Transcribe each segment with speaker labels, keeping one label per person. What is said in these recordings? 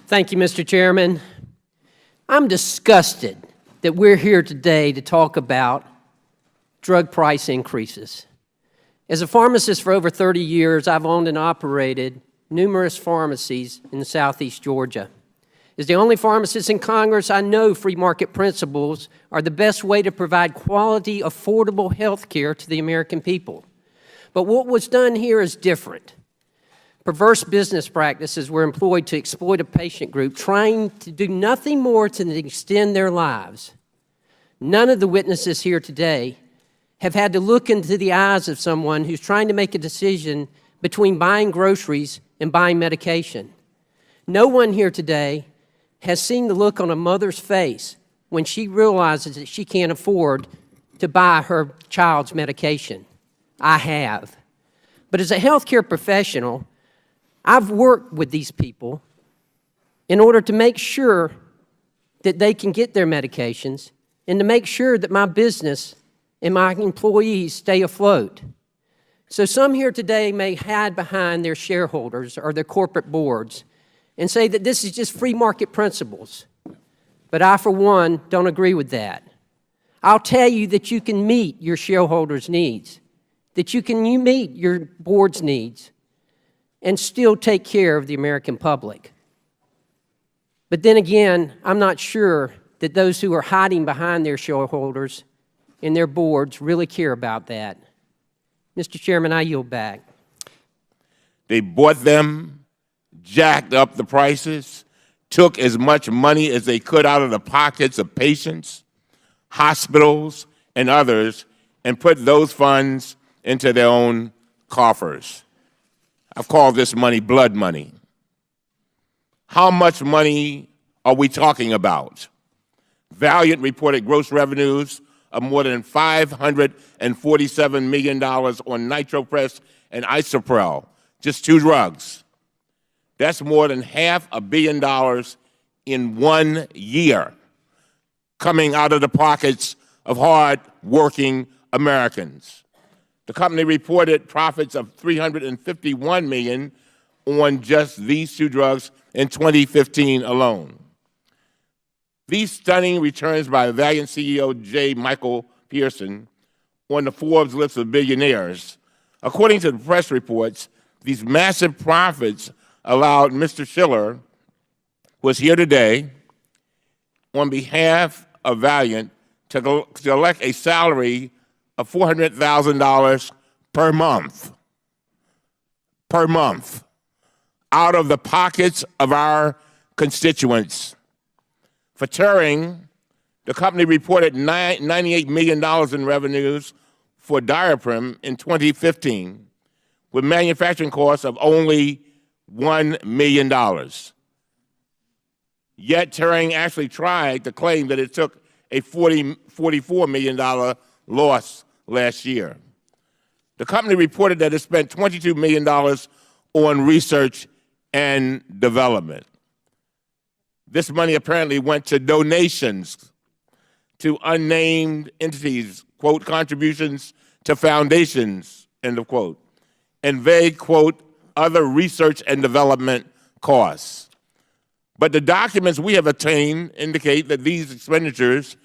Speaker 1: Thank you, Mr. Chairman. I'm disgusted that we're here today to talk about drug price increases. As a pharmacist for over 30 years, I've owned and operated numerous pharmacies in Southeast Georgia. As the only pharmacist in Congress, I know free market principles are the best way to provide quality, affordable health care to the American people. But what was done here is different. Perverse business practices were employed to exploit a patient group trying to do nothing more than extend their lives. None of the witnesses here today have had to look into the eyes of someone who's trying to make a decision between buying groceries and buying medication. No one here today has seen the look on a mother's face when she realizes that she can't afford to buy her child's medication. I have. But as a healthcare professional, I've worked with these people in order to make sure that they can get their medications and to make sure that my business and my employees stay afloat. So some here today may hide behind their shareholders or their corporate boards and say that this is just free market principles. But I, for one, don't agree with that. I'll tell you that you can meet your shareholders' needs, that you meet your board's needs, and still take care of the American public. But then again, I'm not sure that those who are hiding behind their shareholders and their boards really care about that. Mr. Chairman, I yield back.
Speaker 2: They bought them, jacked up the prices, took as much money as they could out of the pockets of patients, hospitals, and others, and put those funds into their own coffers. I've called this money blood money. How much money are we talking about? Valiant reported gross revenues of more than $547 million on NitroPress and Isoprel, just two drugs. That's more than $500 million in 1 year coming out of the pockets of hard-working Americans. The company reported profits of $351 million on just these two drugs in 2015 alone. These stunning returns by Valiant CEO J. Michael Pearson on the Forbes list of billionaires. According to the press reports, these massive profits allowed Mr. Schiller, who is here today, on behalf of Valiant, to collect a salary of $400,000 per month, out of the pockets of our constituents. For Turing, the company reported $98 million in revenues for Diaprim in 2015, with manufacturing costs of only $1 million. Yet Turing actually tried to claim that it took a $44 million loss last year. The company reported that it spent $22 million on research and development. This money apparently went to donations to unnamed entities, quote, contributions to foundations, end of quote, and vague, quote, other research and development costs. But the documents we have obtained indicate that these expenditures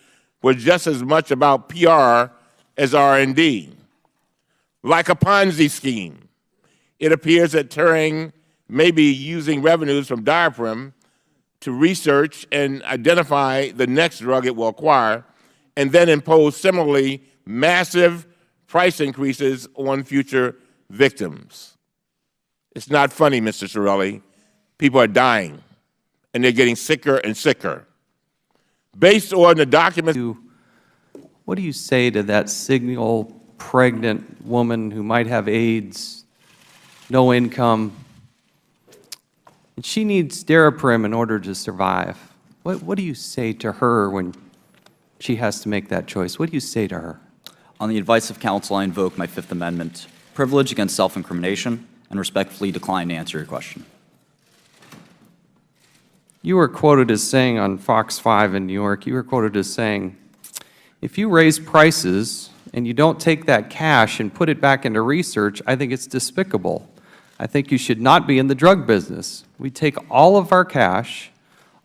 Speaker 2: were just as much about PR as R&D. Like a Ponzi scheme, it appears that Turing may be using revenues from Diaprim to research and identify the next drug it will acquire, and then impose similarly massive price increases on future victims. It's not funny, Mr. Shkreli. People are dying, and they're getting sicker and sicker. Based on the documents...
Speaker 3: What do you say to that single pregnant woman who might have AIDS, no income, and she needs Daraprim in order to survive? What do you say to her when she has to make that choice? What do you say to her?
Speaker 4: On the advice of counsel, I invoke my Fifth Amendment privilege against self-incrimination and respectfully decline to answer your question.
Speaker 3: You were quoted as saying on Fox 5 in New York, you were quoted as saying, if you raise prices and you don't take that cash and put it back into research, I think it's despicable. I think you should not be in the drug business. We take all of our cash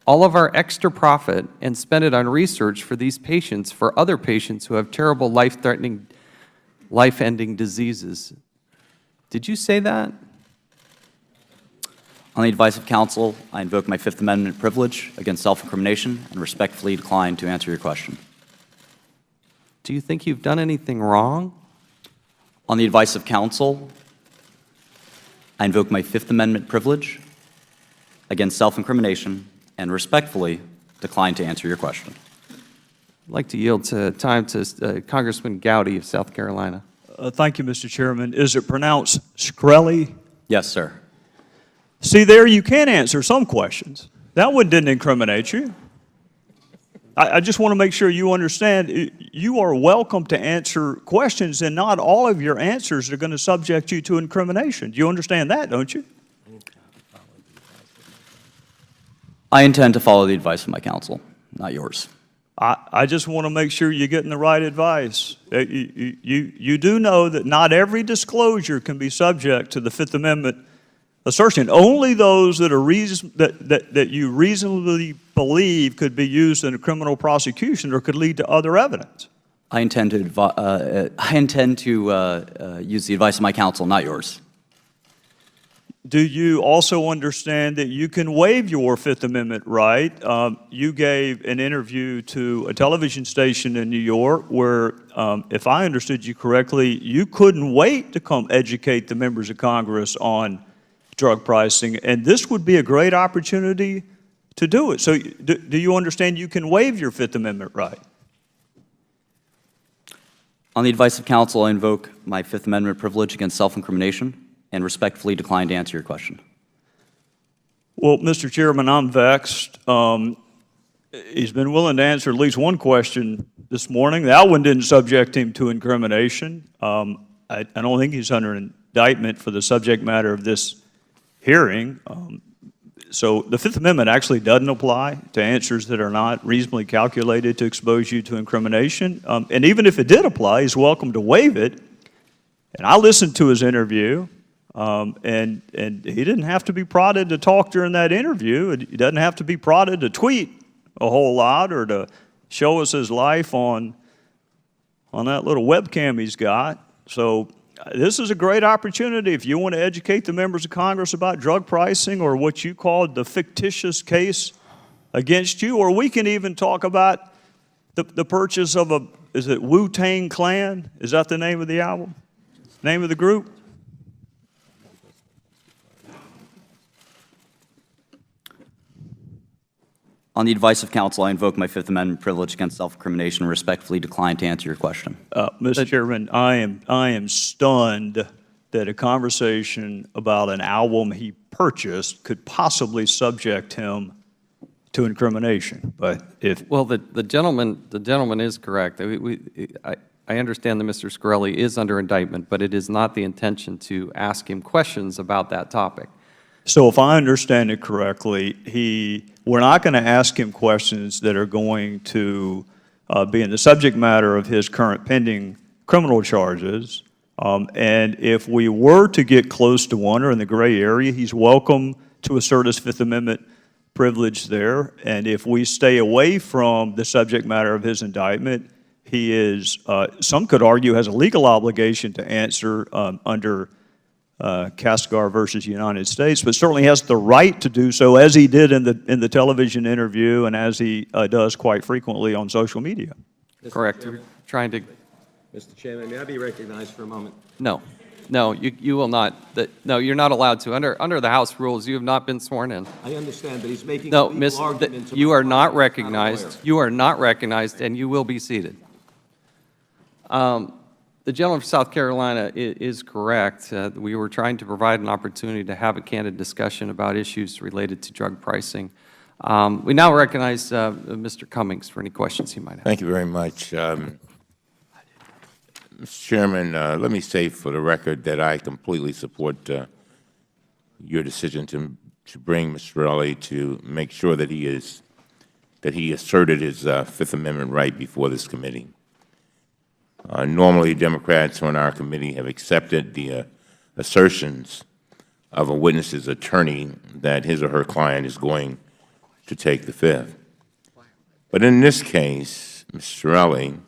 Speaker 3: all of our extra profit and spend it on research for these patients, for other patients who have terrible life-threatening, life-ending diseases. Did you say that?
Speaker 4: On the advice of counsel, I invoke my Fifth Amendment privilege against self-incrimination and respectfully decline to answer your question.
Speaker 3: Do you think you've done anything wrong?
Speaker 4: On the advice of counsel, I invoke my Fifth Amendment privilege against self-incrimination and respectfully decline to answer your question.
Speaker 3: I'd like to yield time to Congressman Gowdy of South Carolina.
Speaker 5: Thank you, Mr. Chairman. Is it pronounced Shkreli?
Speaker 4: Yes, sir.
Speaker 5: See, there you can answer some questions. That one didn't incriminate you. I just want to make sure you understand you are welcome to answer questions, and not all of your answers are going to subject you to incrimination. You understand that, don't you?
Speaker 4: I intend to follow the advice of my counsel, not yours.
Speaker 5: I just want to make sure you're getting the right advice. You do know that not every disclosure can be subject to the Fifth Amendment assertion. Only those that are that you reasonably believe could be used in a criminal prosecution or could lead to other evidence.
Speaker 4: I intend to use the advice of my counsel, not yours.
Speaker 5: Do you also understand that you can waive your Fifth Amendment right? You gave an interview to a television station in New York where, if I understood you correctly, you couldn't wait to come educate the members of Congress on drug pricing, and this would be a great opportunity to do it. So do you understand you can waive your Fifth Amendment right?
Speaker 4: On the advice of counsel, I invoke my Fifth Amendment privilege against self-incrimination and respectfully decline to answer your question.
Speaker 5: Well, Mr. Chairman, I'm vexed. He's been willing to answer at least one question this morning. That one didn't subject him to incrimination. I don't think he's under indictment for the subject matter of this hearing. So the Fifth Amendment actually doesn't apply to answers that are not reasonably calculated to expose you to incrimination. And even if it did apply, he's welcome to waive it. And I listened to his interview. And he didn't have to be prodded to talk during that interview. He doesn't have to be prodded to tweet a whole lot or to show us his life on that little webcam he's got. So this is a great opportunity if you want to educate the members of Congress about drug pricing or what you called the fictitious case against you, or we can even talk about the purchase of is it Wu-Tang Clan? Is that the name of the album? Name of the group?
Speaker 4: On the advice of counsel, I invoke my Fifth Amendment privilege against self-incrimination and respectfully decline to answer your question.
Speaker 5: Mr. Chairman, I am stunned that a conversation about an album he purchased could possibly subject him to incrimination. But if
Speaker 3: Well, the gentleman is correct. I understand that Mr. Shkreli is under indictment, but it is not the intention to ask him questions about that topic.
Speaker 5: so, if I understand it correctly, we're not going to ask him questions that are going to be in the subject matter of his current pending criminal charges. And if we were to get close to one or in the gray area, he's welcome to assert his Fifth Amendment privilege there. And if we stay away from the subject matter of his indictment, he is, some could argue, has a legal obligation to answer under Kasgar versus United States, but certainly has the right to do so, as he did in the television interview and as he does quite frequently on social media.
Speaker 3: Correct. We're trying to.
Speaker 6: Mr. Chairman, may I be recognized for a moment?
Speaker 3: No, you will not. No, you're not allowed to. Under the House rules, you have not been sworn in.
Speaker 6: I understand, but he's making
Speaker 3: No,
Speaker 6: legal arguments.
Speaker 3: you
Speaker 6: about
Speaker 3: are not
Speaker 6: I'm a
Speaker 3: recognized.
Speaker 6: lawyer.
Speaker 3: You are not recognized, and you will be seated. The gentleman from South Carolina is correct. We were trying to provide an opportunity to have a candid discussion about issues related to drug pricing. We now recognize Mr. Cummings for any questions he might have.
Speaker 2: Thank you very much. Mr. Chairman, let me say for the record that I completely support your decision to bring Mr. Shkreli to make sure that he asserted his Fifth Amendment right before this committee. Normally, Democrats on our committee have accepted the assertions of a witness's attorney that his or her client is going to take the Fifth. But in this case, Mr. Shkreli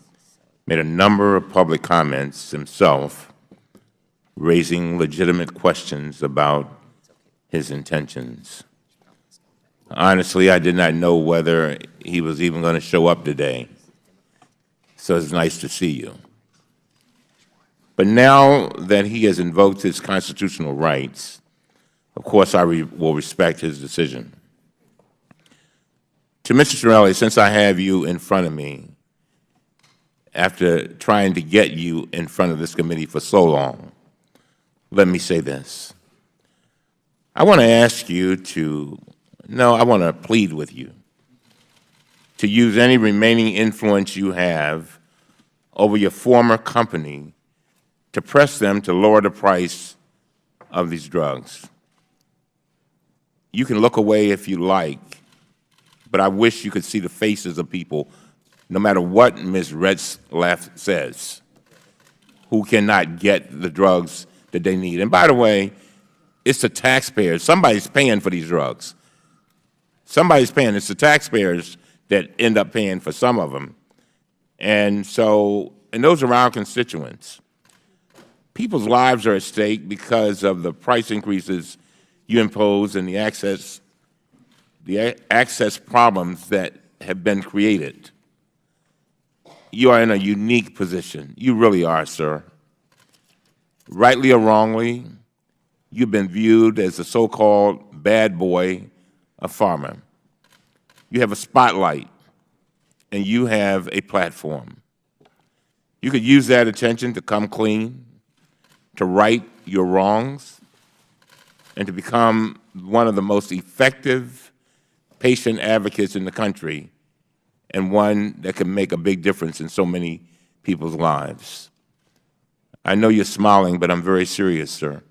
Speaker 2: made a number of public comments himself, raising legitimate questions about his intentions. Honestly, I did not know whether he was even going to show up today, so it's nice to see you. But now that he has invoked his constitutional rights, of course I will respect his decision. To Mr. Shkreli, since I have you in front of me, after trying to get you in front of this committee for so long, let me say this. I want to ask you I want to plead with you to use any remaining influence you have over your former company to press them to lower the price of these drugs. You can look away if you like, but I wish you could see the faces of people, no matter what Ms. Retzlaff says, who cannot get the drugs that they need. And by the way, it's the taxpayers. Somebody's paying for these drugs. Somebody's paying. It's the taxpayers that end up paying for some of them. And those are our constituents. People's lives are at stake because of the price increases you impose and the access problems that have been created. You are in a unique position. You really are, sir. Rightly or wrongly, you've been viewed as the so-called bad boy of pharma. You have a spotlight, and you have a platform. You could use that attention to come clean, to right your wrongs, and to become one of the most effective patient advocates in the country, and one that can make a big difference in so many people's lives. I know you're smiling, but I'm very serious, sir.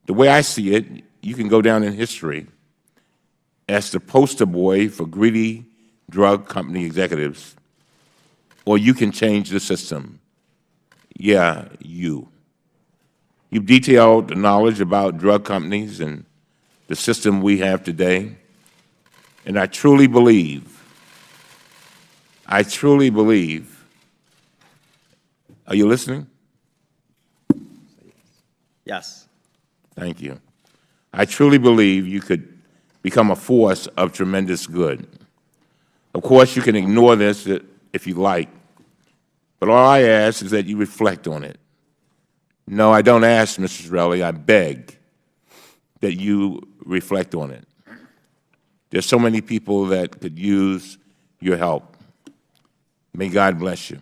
Speaker 2: The way I see it, you can go down in history as the poster boy for greedy drug company executives, or you can change the system. Yeah, you. You've detailed the knowledge about drug companies and the system we have today, and I truly believe, are you listening?
Speaker 4: Yes.
Speaker 2: Thank you. I truly believe you could become a force of tremendous good. Of course, you can ignore this if you like, but all I ask is that you reflect on it. No, I don't ask, Mr. Shkreli, I beg that you reflect on it. There's so many people that could use your help. May God bless you.